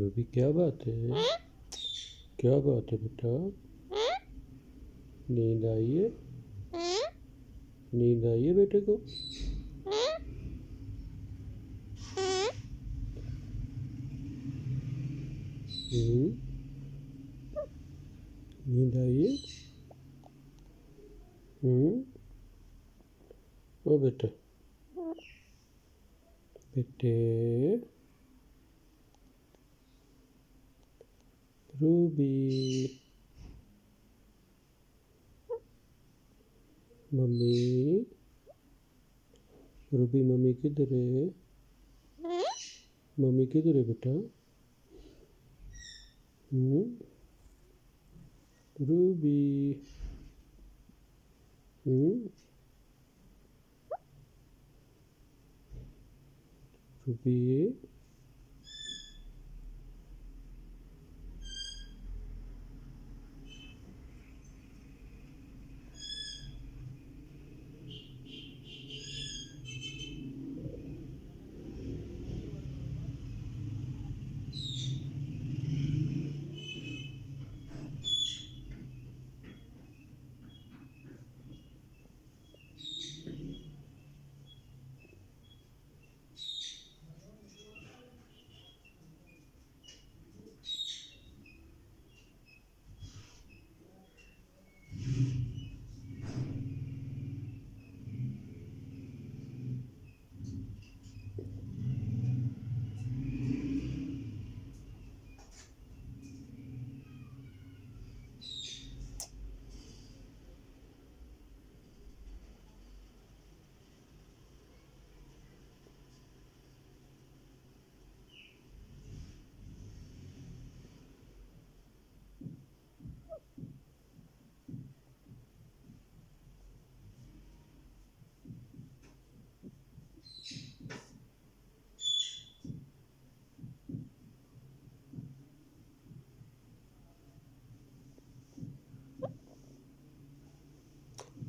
Ruby क्या बात है? क्या बात है बेटा? नींद आई है? नींद आई है बेटे को? नींद आई है? ओ बेटा, बेटे, रूबी, मम्मी, रूबी मम्मी किधर है? मम्मी किधर है बेटा? रूबी, रूबी,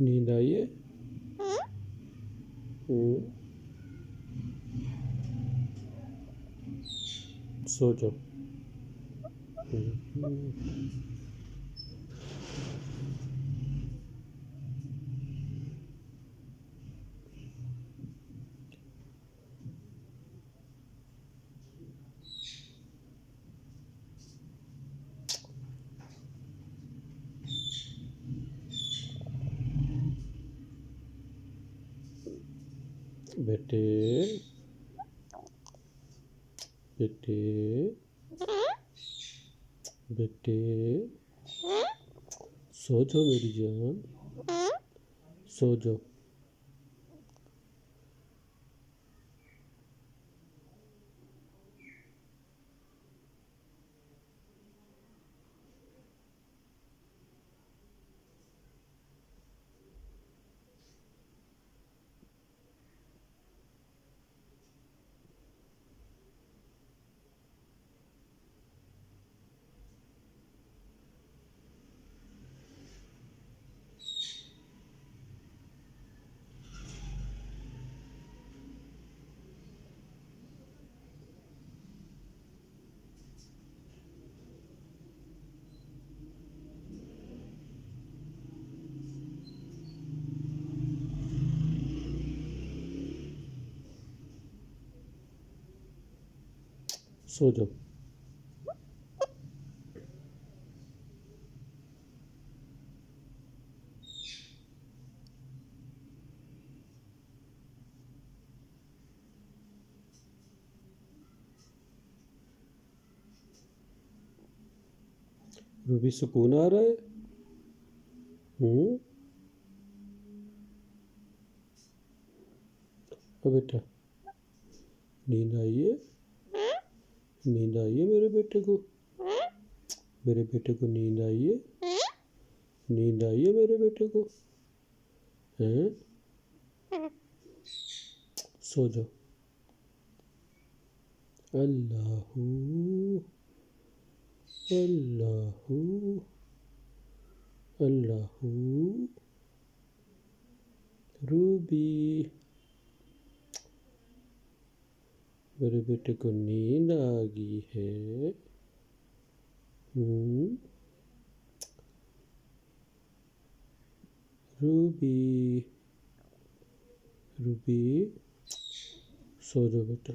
नींद आई है? सो जाओ। बेटे, बेटे, बेटे, सो जाओ मेरी जान, सो जाओ। सो जाओ। रूबी सुकून आ रहा है? ओ बेटा, नींद आई है? नींद आई है मेरे बेटे को? मेरे बेटे को नींद आई है? नींद आई है मेरे बेटे को? हैं? सो जाओ। अल्लाहू, अल्लाहू, अल्लाहू, रूबी, मेरे बेटे को नींद आ गई है। रूबी, रूबी सो जाओ बेटा।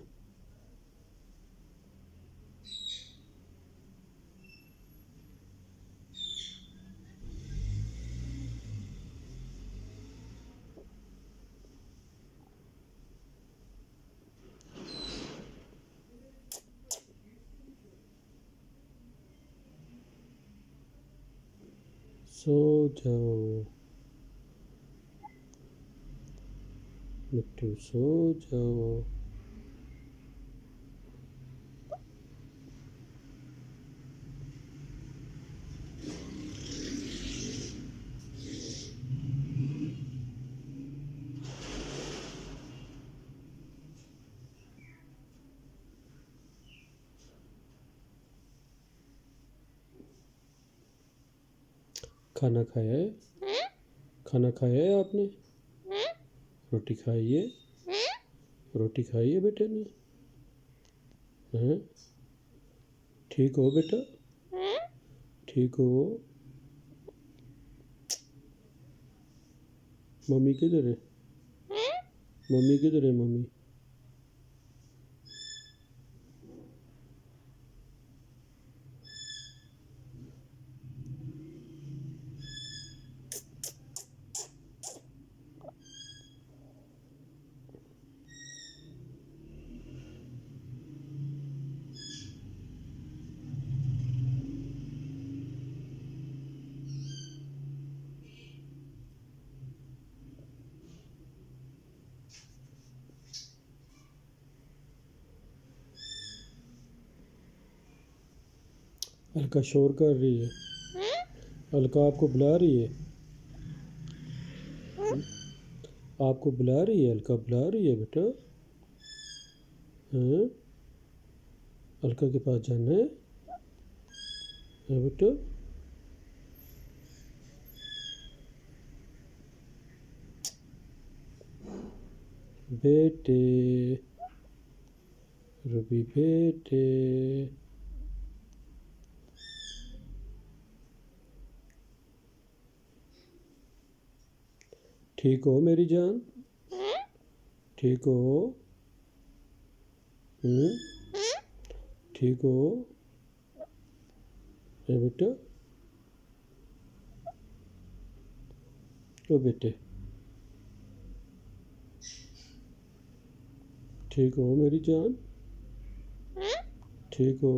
सो जाओ मिट्टू, सो जाओ। खाना खाया है? खाना खाया है आपने? रोटी खाई है? रोटी खाई है बेटे ने? हैं? ठीक हो बेटा? ठीक हो? मम्मी किधर है? मम्मी किधर है? मम्मी अलका शोर कर रही है। अलका आपको बुला रही है। आपको बुला रही है। अलका बुला रही है बेटा। हैं? अलका के पास जाना है? है बेटा? बेटे, रूबी बेटे, ठीक हो मेरी जान? ठीक हो? ठीक हो? है बेटा? ओ बेटे, ठीक हो मेरी जान? ठीक हो?